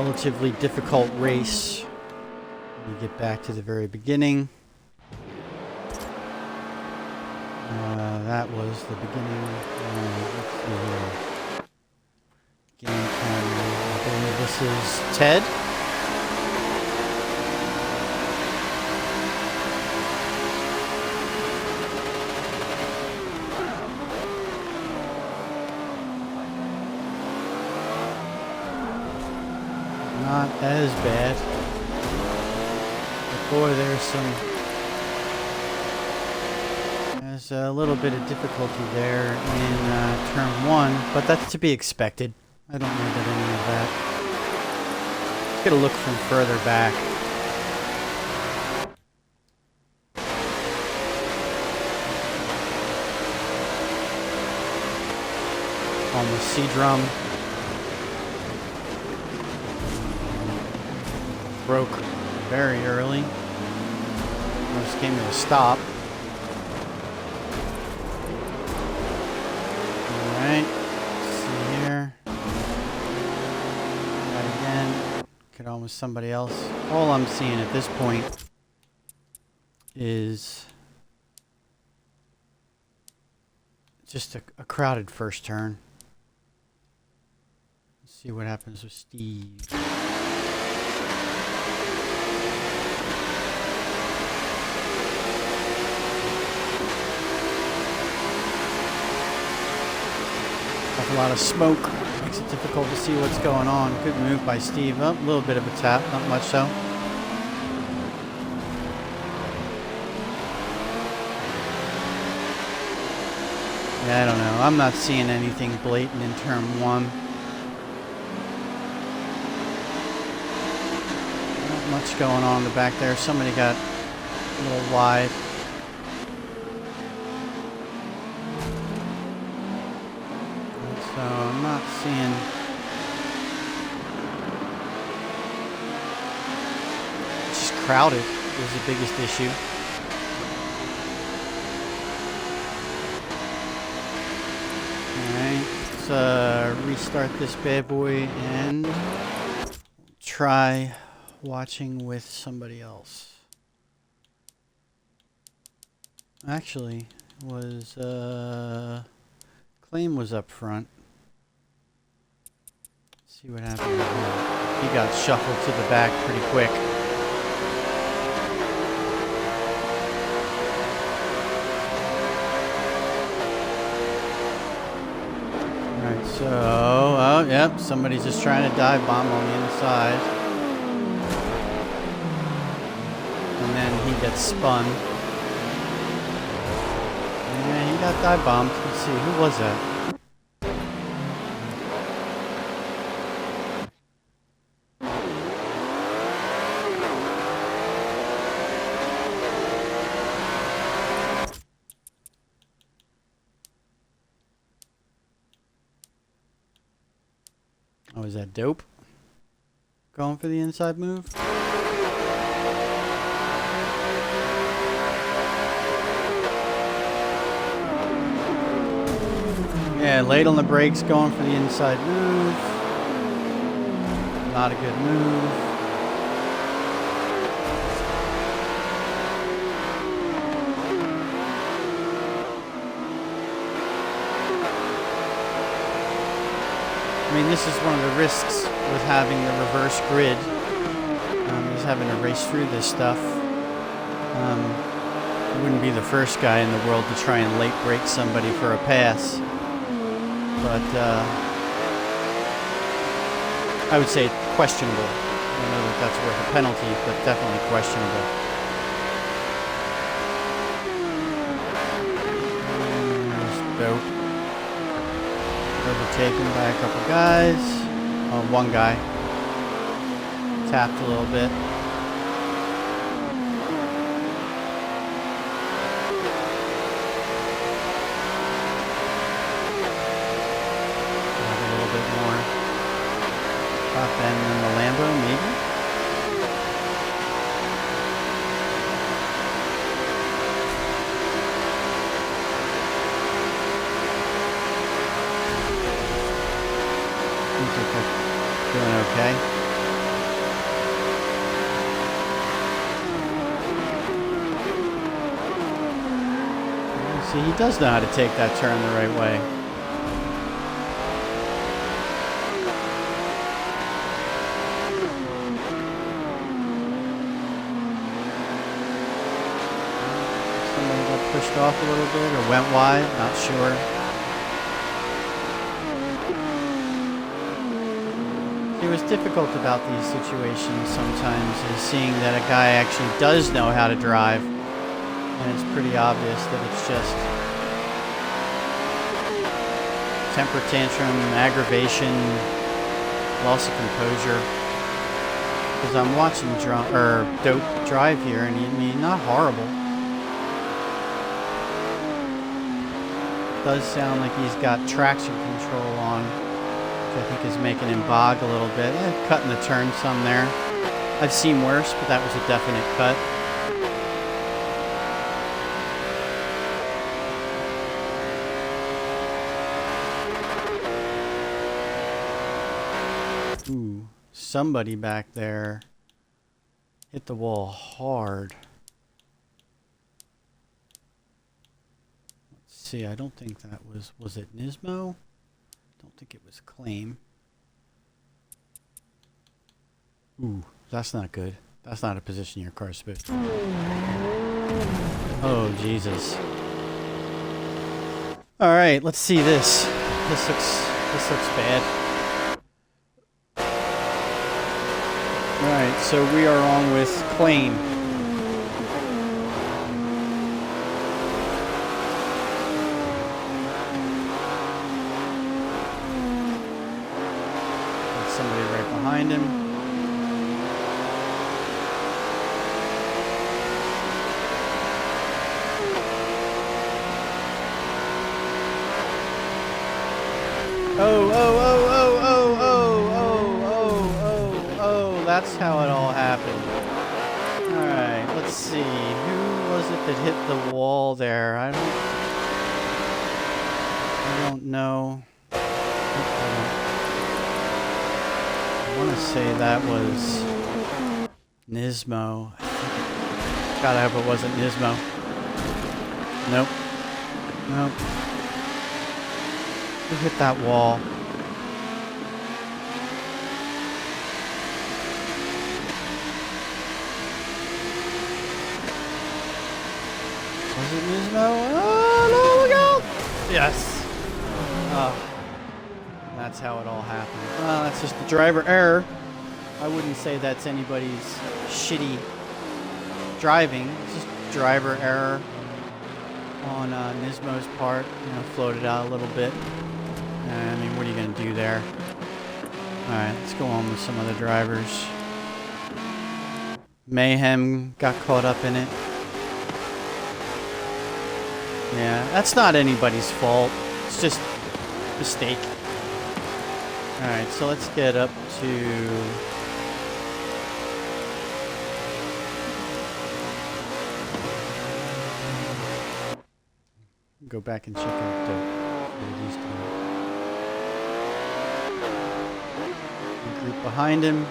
relatively difficult race. We get back to the very beginning. That was the beginning. Let's see here. Game camera. I believe this is Ted. Not as bad. But boy, there's a little bit of difficulty there in turn 1, but that's to be expected. I don't know that any of that. Let's get a look from further back. On the C-drum. Broke very early. Almost came to a stop. Alright, see here. Try again. Get on with somebody else. All I'm seeing at this point is just a crowded first turn. Let's see what happens with Steve. A lot of smoke makes it difficult to see what's going on. Good move by Steve. Oh, a little bit of a tap, not much so. Yeah, I don't know. I'm not seeing anything blatant in turn 1. Not much going on in the back there. Somebody got a little wide. So I'm not seeing it's just crowded is the biggest issue. Alright, let's restart this bad boy and try watching with somebody else. Actually, was Claim was up front. See what happened with him. He got shuffled to the back pretty quick. Alright, so, oh, yep, somebody's just trying to dive bomb on the inside. And then he gets spun. Yeah, he got dive bombed. Let's see, who was that? Oh, is that Dope? Going for the inside move? Yeah, late on the brakes, going for the inside move. Not a good move. I mean, this is one of the risks with having the reverse grid, is having to race through this stuff. You wouldn't be the first guy in the world to try and late break somebody for a pass. But I would say questionable. I don't know that that's worth a penalty, but definitely questionable. There's Dope. Overtaken by a couple guys. Oh, one guy. Tapped a little bit. Have a little bit more top end than the Lambo, maybe? Doing okay. See, he does know how to take that turn the right way. Somebody got pushed off a little bit or went wide, not sure. What's difficult about these situations sometimes is seeing that a guy actually does know how to drive, and it's pretty obvious that it's just temper tantrum, aggravation, loss of composure. Because I'm watching Dope drive here, and he's not horrible. It does sound like he's got traction control on, I think is making him bog a little bit. Cutting the turn some there. I've seen worse, but that was a definite cut. Ooh, somebody back there hit the wall hard. Let's see, I don't think that was it Nismo? Don't think it was Claim. Ooh, that's not good. That's not a position your car's supposed to be. Oh, Jesus. All right, let's see this. This looks bad. All right, so we are on with Claim. Somebody right behind him. Oh, that's how it all happened. Alright, let's see. Who was it that hit the wall there? I don't know. I want to say that was Nismo. God, I hope it wasn't Nismo. Nope. Nope. Who hit that wall? Was it Nismo? Oh, no, look out! Yes. Oh. That's how it all happened. Well, that's just the driver error. I wouldn't say that's anybody's shitty driving. It's just driver error on Nismo's part. You know, floated out a little bit. I mean, what are you going to do there? Alright, let's go on with some other drivers. Mayhem got caught up in it. Yeah, that's not anybody's fault. It's just a mistake. Alright, so let's get up to... Go back and check out Dope. What he's doing. Group behind him.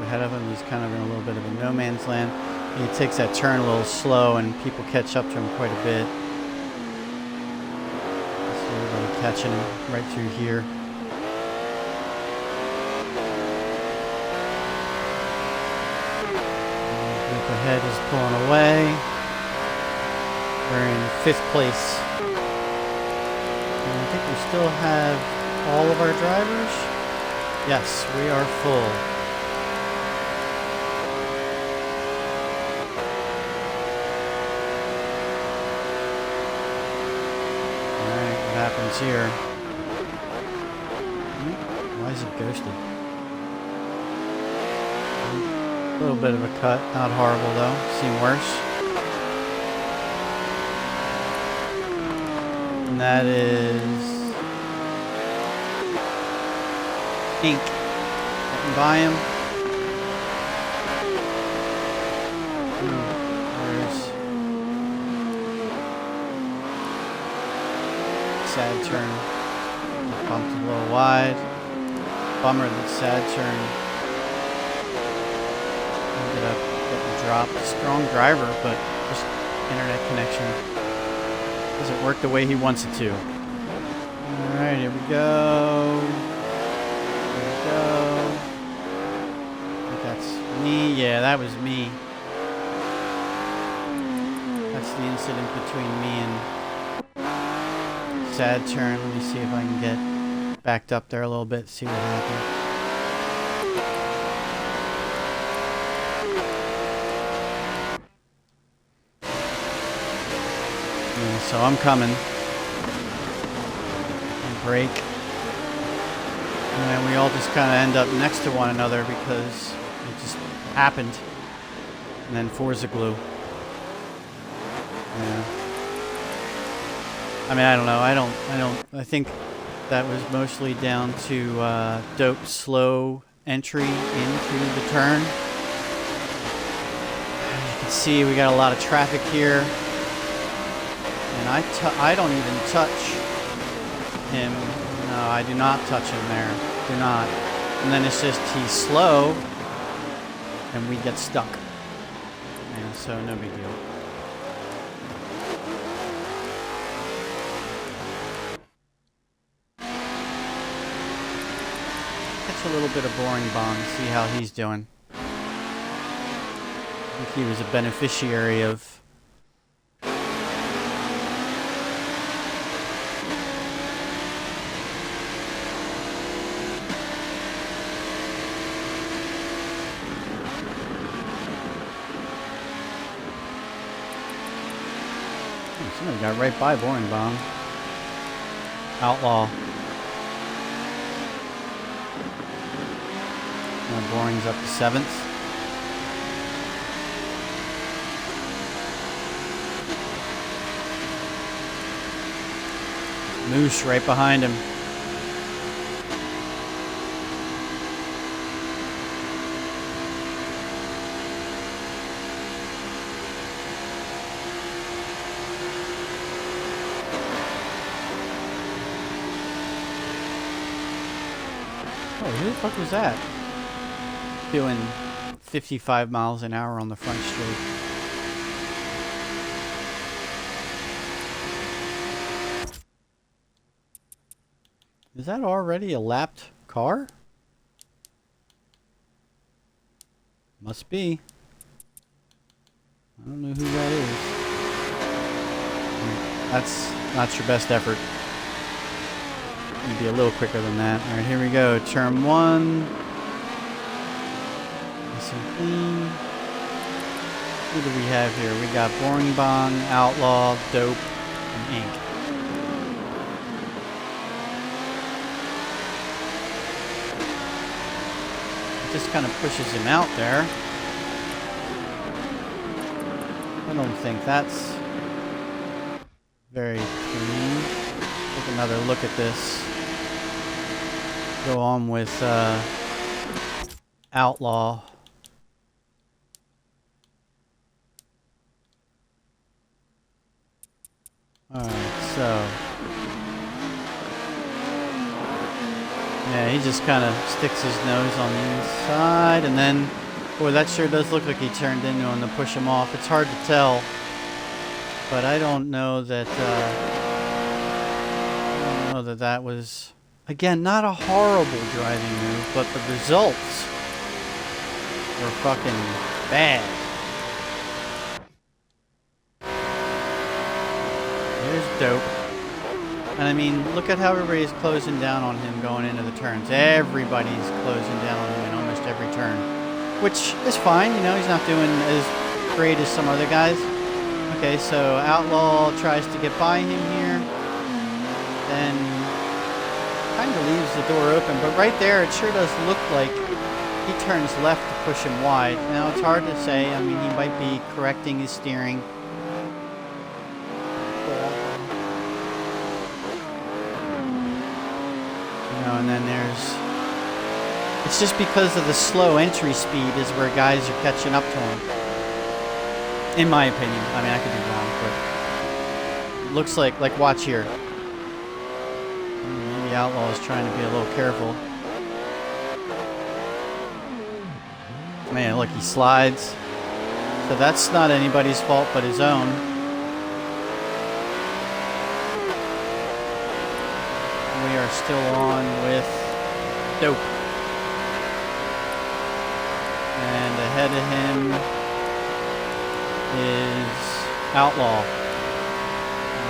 Ahead of him, he's kind of in a little bit of a no man's land. He takes that turn a little slow, and people catch up to him quite a bit. See everybody catching him right through here. The group ahead is pulling away. We're in 5th place. And I think we still have all of our drivers. Yes, we are full. Happens here. Why is it ghosted? A little bit of a cut, not horrible though. Seen worse. And that is Ink. Getting by him. Sad turn. bumped a little wide. Bummer that sad turn ended up getting dropped. Strong driver, but just internet connection doesn't work the way he wants it to. Alright, here we go. Here we go. I think that's me. Yeah, that was me. That's the incident between me and sad turn. Let me see if I can get backed up there a little bit, see what happened. Yeah, so I'm coming. And brake. And then we all just kind of end up next to one another because it just happened. And then Forza glue. Yeah. I mean, I don't know. I think that was mostly down to dope slow entry into the turn. As you can see, we got a lot of traffic here. And I don't even touch him. No, I do not touch him there. Do not. And then it's just he's slow and we get stuck. And so no big deal. A little bit of boring bomb. See how he's doing. I think he was a beneficiary of somebody got right by boring bomb. Outlaw. Boring's up to 7th. Moose right behind him. Oh, who the fuck was that? Doing 55 miles an hour on the front straight. Is that already a lapped car? Must be. I don't know who that is. That's not your best effort. You'd be a little quicker than that. Alright, here we go. Turn 1. Clean. Who do we have here? We got Boring Bong, Outlaw, Dope, and Ink. It just kind of pushes him out there. I don't think that's very clean. Take another look at this. Go on with Outlaw. Alright, so yeah, he just kind of sticks his nose on the inside, and then, boy, that sure does look like he turned into him to push him off. It's hard to tell, but I don't know that that was, again, not a horrible driving move, but the results were fucking bad. There's Dope. And I mean, look at how everybody's closing down on him going into the turns. Everybody's closing down on him in almost every turn. Which is fine, you know, he's not doing as great as some other guys. Okay, so Outlaw tries to get by him here. Then kind of leaves the door open. But right there, it sure does look like he turns left to push him wide. Now, it's hard to say. I mean, he might be correcting his steering. And then there's, it's just because of the slow entry speed is where guys are catching up to him, in my opinion. I mean, I could be wrong, but it looks like watch here, maybe Outlaw is trying to be a little careful. Man, look, he slides. So that's not anybody's fault but his own. We are still on with Dope. And ahead of him is Outlaw.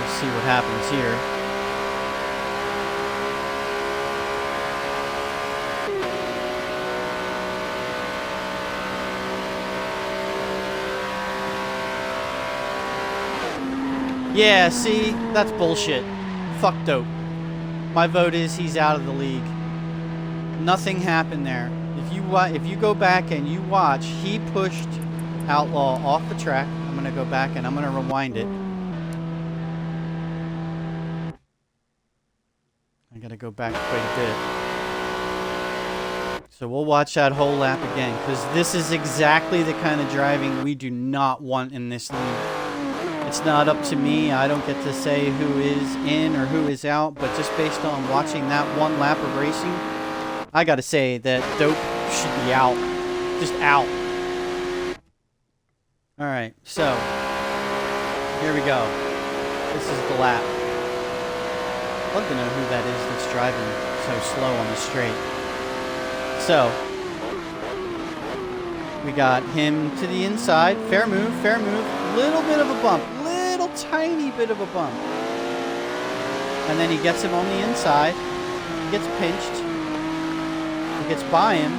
Let's see what happens here. Yeah, see? That's bullshit. Fuck Dope. My vote is he's out of the league. Nothing happened there. If you go back and you watch, he pushed Outlaw off the track. I'm going to go back and I'm going to rewind it. I got to go back quite a bit. So we'll watch that whole lap again, because this is exactly the kind of driving we do not want in this league. It's not up to me. I don't get to say who is in or who is out, but just based on watching that one lap of racing, I gotta say that Dope should be out. Just out. Alright, so here we go. This is the lap. I'd love to know who that is that's driving so slow on the straight. So we got him to the inside. Fair move, fair move. Little bit of a bump. Little tiny bit of a bump. And then he gets him on the inside. He gets pinched. He gets by him.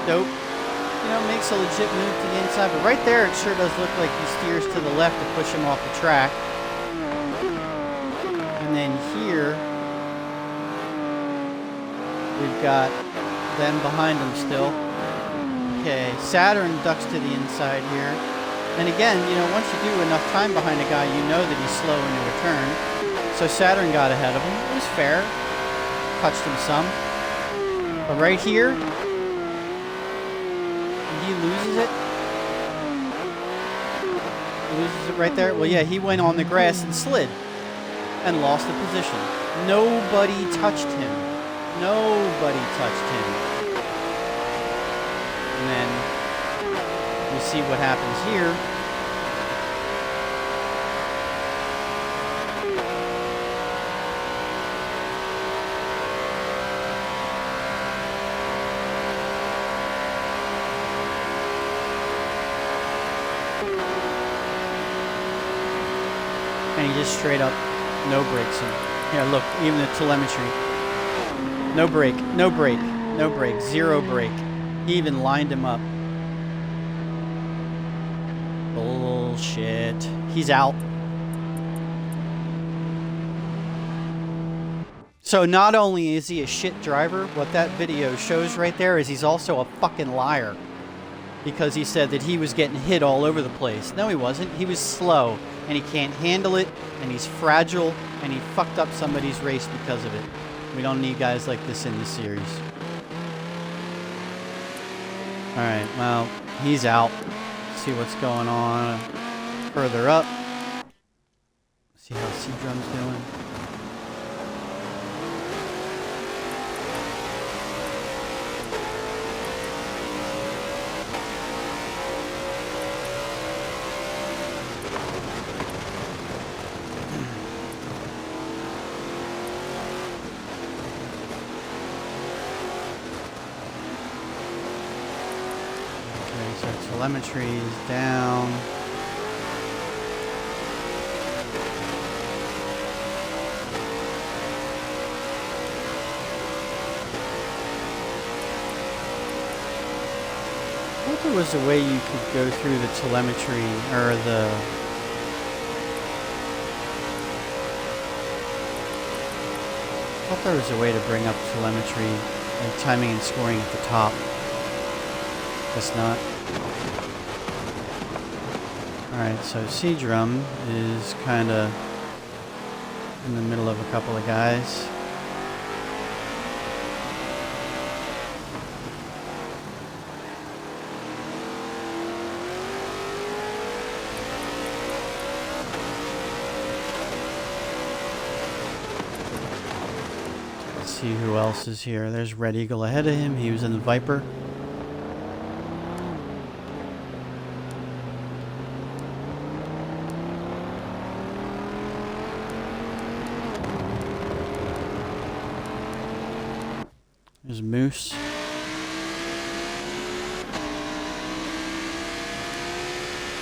Dope. You know, makes a legit move to the inside. But right there, it sure does look like he steers to the left to push him off the track. And then here, we've got them behind him still. Okay, Saturn ducks to the inside here. And again, you know, once you do enough time behind a guy, you know that he's slow into a turn. So Saturn got ahead of him. It was fair. Touched him some. But right here, he loses it. Loses it right there. Well, yeah, he went on the grass and slid. And lost the position. Nobody touched him. Nobody touched him. And then we see what happens here. And he just straight up no brakes him. Here, look, even the telemetry. No brake, no brake, no brake, zero brake. He even lined him up. Bullshit. He's out. So not only is he a shit driver, what that video shows right there is he's also a fucking liar. Because he said that he was getting hit all over the place. No, he wasn't. He was slow. And he can't handle it. And he's fragile. And he fucked up somebody's race because of it. We don't need guys like this in the series. Alright, well, he's out. See what's going on further up. See how C-Drum's doing. Telemetry is down. I thought there was a way you could go through the telemetry, or the... I thought there was a way to bring up telemetry and timing and scoring at the top. Guess not. Alright, so C-Drum is kind of in the middle of a couple of guys. see who else is here. There's Red Eagle ahead of him. He was in the Viper. There's Moose.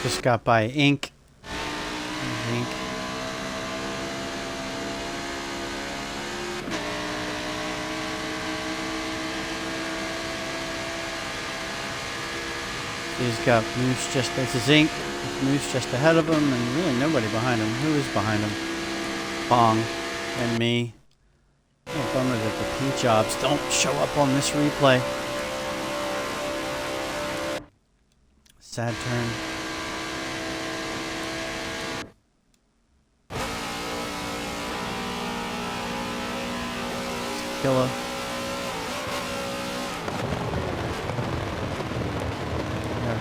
Just got by Ink. There's Ink. He's got Moose just, this is Ink. Moose just ahead of him, and really nobody behind him. Who is behind him? Bong and me. Oh, bummer that the paint jobs don't show up on this replay. Sad turn. Killa.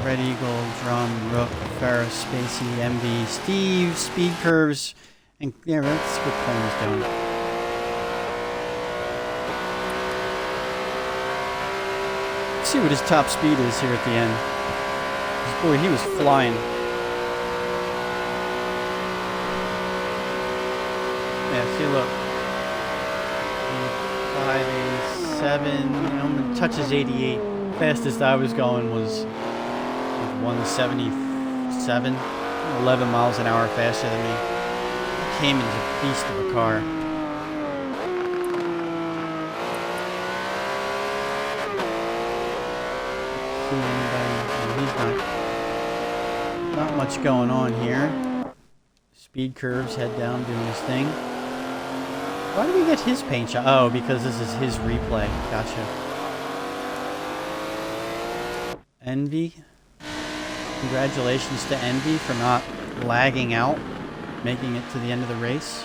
Red Eagle, Drum, Rook, Ferris, Spacey, MV, Steve, Speed Curves, and yeah, that's what Coleman's doing. Let's see what his top speed is here at the end. Boy, he was flying. Yeah, see, look. 587, touches 88. Fastest I was going was 177, 11 miles an hour faster than me. Cayman's a beast of a car. See anybody? He's not much going on here. Speed Curves, head down, doing his thing. Why did we get his paint shot? Oh, because this is his replay. Gotcha. Envy. Congratulations to Envy for not lagging out, making it to the end of the race.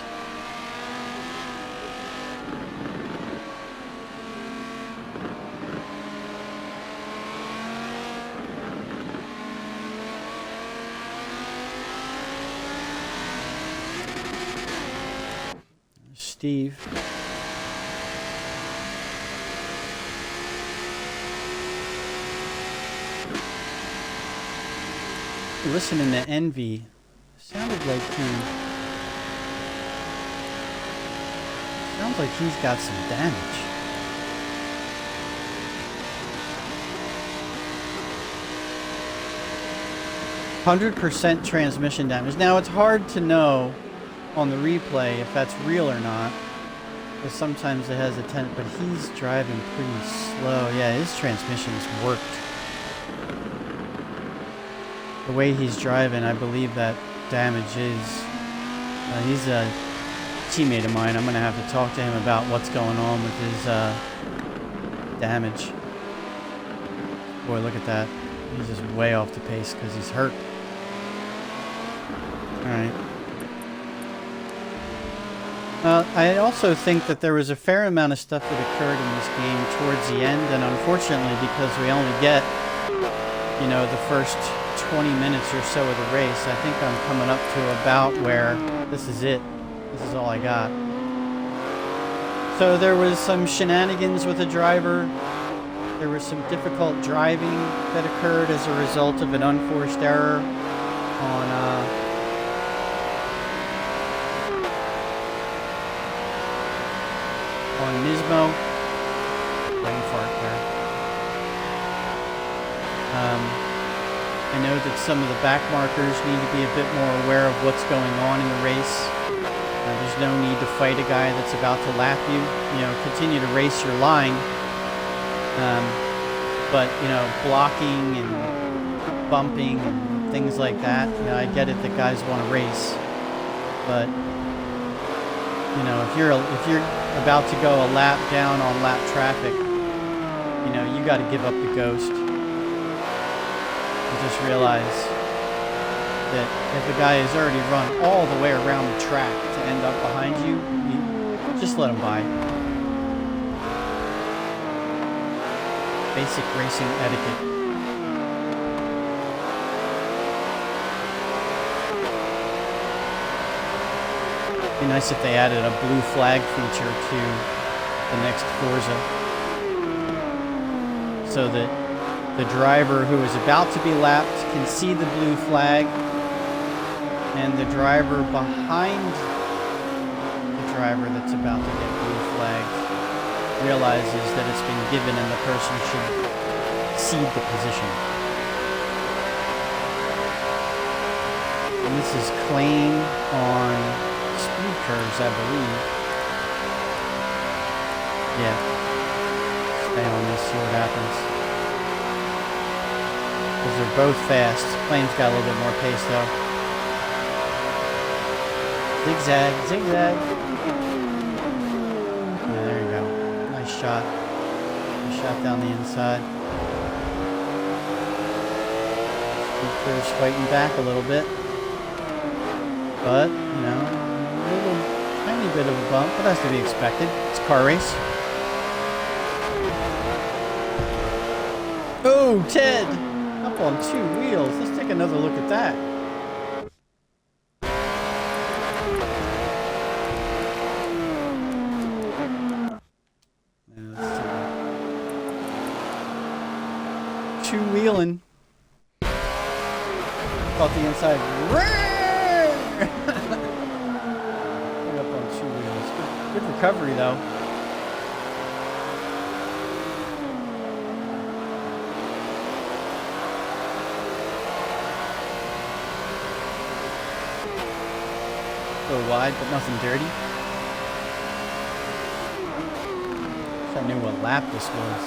Steve. Listening to Envy, sounds like he's got some damage. %, transmission damage. Now it's hard to know on the replay if that's real or not, because sometimes it has a tendency, but he's driving pretty slow. Yeah, his transmission's worked. The way he's driving, I believe that damage is... he's a teammate of mine. I'm going to have to talk to him about what's going on with his damage. Boy, look at that. He's just way off the pace because he's hurt. Alright. I also think that there was a fair amount of stuff that occurred in this game towards the end, and unfortunately, because we only get, you know, the first 20 minutes or so of the race, I think I'm coming up to about where this is it. This is all I got. So there was some shenanigans with the driver. There was some difficult driving that occurred as a result of an unforced error on Nismo. Brain fart there. I know that some of the back markers need to be a bit more aware of what's going on in the race. There's no need to fight a guy that's about to lap you. You know, continue to race your line. But, you know, blocking and bumping and things like that, you know, I get it that guys want to race. But, you know, if you're about to go a lap down on lap traffic, you know, you got to give up the ghost. And just realize that if a guy has already run all the way around the track to end up behind you, you just let him by. Basic racing etiquette. It'd be nice if they added a blue flag feature to the next Forza. So that the driver who is about to be lapped can see the blue flag, and the driver behind the driver that's about to get blue flagged realizes that it's been given and the person should cede the position. And this is claim on speed curves, I believe. Yeah. Stay on this, see what happens. Because they're both fast. Claim's got a little bit more pace though. Zigzag, zigzag. Yeah, there you go. Nice shot. Nice shot down the inside. Speed curve's fighting back a little bit. But, you know, a little tiny bit of a bump, but that's to be expected. It's a car race. Oh, Ted! Up on 2 wheels. Let's take another look at that. Two-wheeling. Caught the inside. Up on 2 wheels. Good recovery, though. A little wide, but nothing dirty. Wish I knew what lap this was.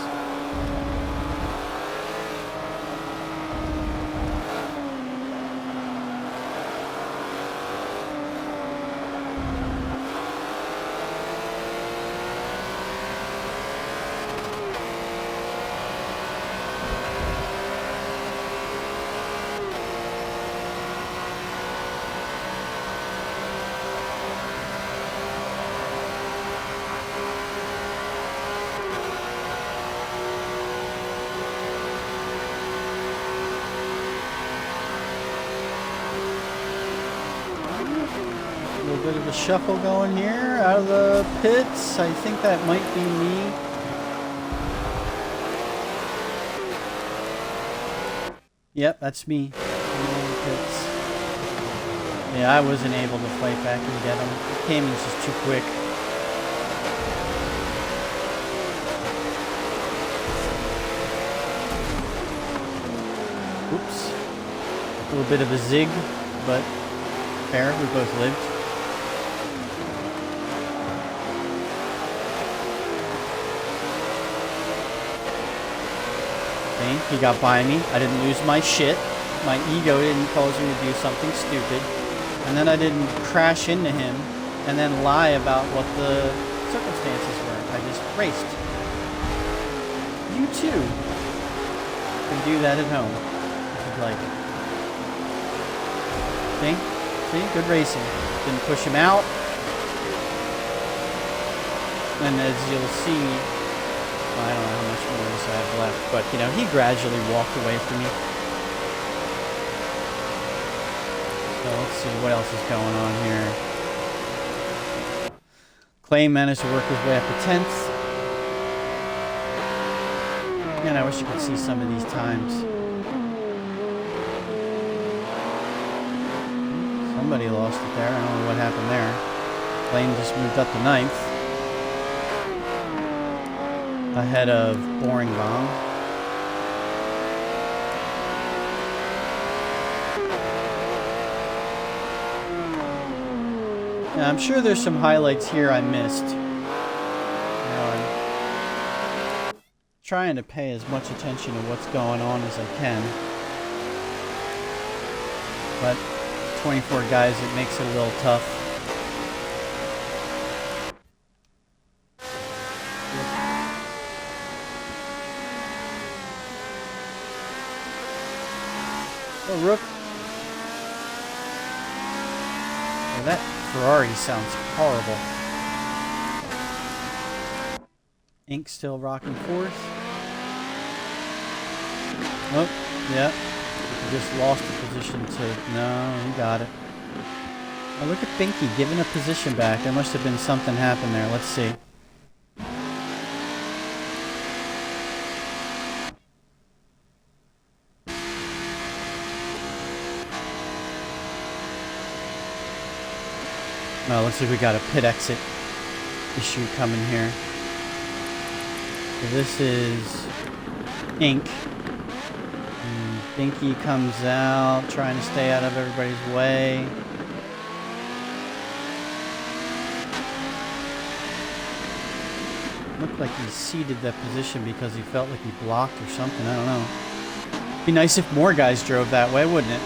Bit of a shuffle going here out of the pits. I think that might be me. Yep, that's me. Pits. Yeah, I wasn't able to fight back and get him. The came in just too quick. Oops. A little bit of a zig, but fair. We both lived. He got by me. I didn't lose my shit. My ego didn't cause me to do something stupid. And then I didn't crash into him and then lie about what the circumstances were. I just raced. You too can do that at home if you'd like it. See? See? Good racing. Didn't push him out. And as you'll see, I don't know how much more of this I have left, but, you know, he gradually walked away from me. So let's see what else is going on here. Clay managed to work his way up to 10th. Man, I wish you could see some of these times. Somebody lost it there. I don't know what happened there. Clay just moved up to 9th. Ahead of Boring Bomb. Now, I'm sure there's some highlights here I missed. You know, I'm trying to pay as much attention to what's going on as I can. But 24 guys, it makes it a little tough. Oh, Rook. Well, that Ferrari sounds horrible. Ink still rocking 4th. Oh, yeah. He just lost the position to... No, he got it. Oh, look at Binky giving a position back. There must have been something happen there. Let's see. Oh, looks like we got a pit exit issue coming here. So this is Ink. And Binky comes out, trying to stay out of everybody's way. Looked like he ceded that position because he felt like he blocked or something. I don't know. Be nice if more guys drove that way, wouldn't it?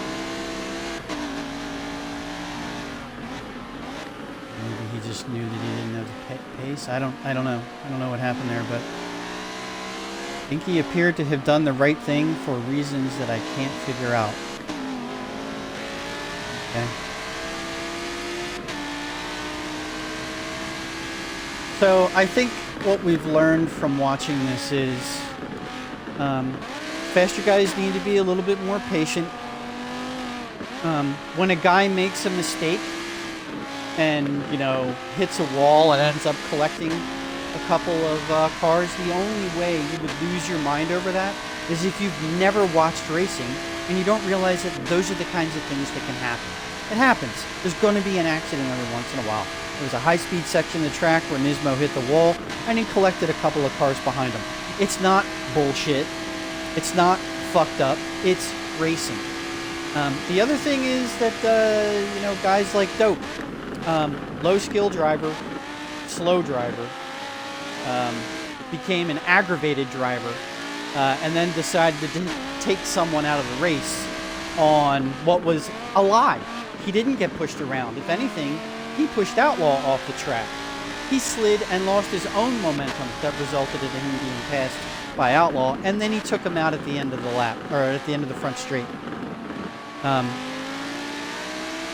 Maybe he just knew that he didn't have the pace. I don't know. I don't know what happened there, but I think he appeared to have done the right thing for reasons that I can't figure out. Okay. So I think what we've learned from watching this is faster guys need to be a little bit more patient. When a guy makes a mistake and, you know, hits a wall and ends up collecting a couple of cars, the only way you would lose your mind over that is if you've never watched racing and you don't realize that those are the kinds of things that can happen. It happens. There's going to be an accident every once in a while. There was a high-speed section of the track where Nismo hit the wall and he collected a couple of cars behind him. It's not bullshit. It's not fucked up. It's racing. The other thing is that, you know, guys like Dope, low-skill driver, slow driver, became an aggravated driver, and then decided to take someone out of the race on what was a lie. He didn't get pushed around. If anything, he pushed Outlaw off the track. He slid and lost his own momentum that resulted in him being passed by Outlaw, and then he took him out at the end of the lap, or at the end of the front straight.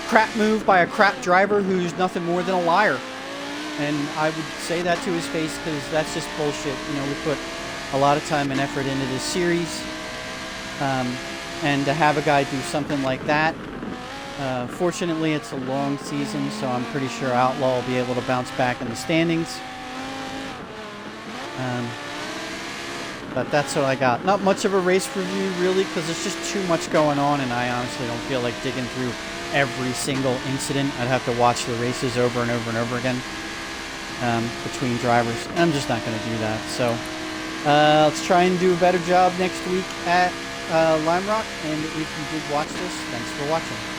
Crap move by a crap driver who's nothing more than a liar. And I would say that to his face because that's just bullshit. You know, we put a lot of time and effort into this series. And to have a guy do something like that, fortunately it's a long season, so I'm pretty sure Outlaw will be able to bounce back in the standings. But that's what I got. Not much of a race review, really, because there's just too much going on, and I honestly don't feel like digging through every single incident. I'd have to watch the races over and over and over again between drivers. I'm just not going to do that. So let's try and do a better job next week at Lime Rock. And if you did watch this, thanks for watching.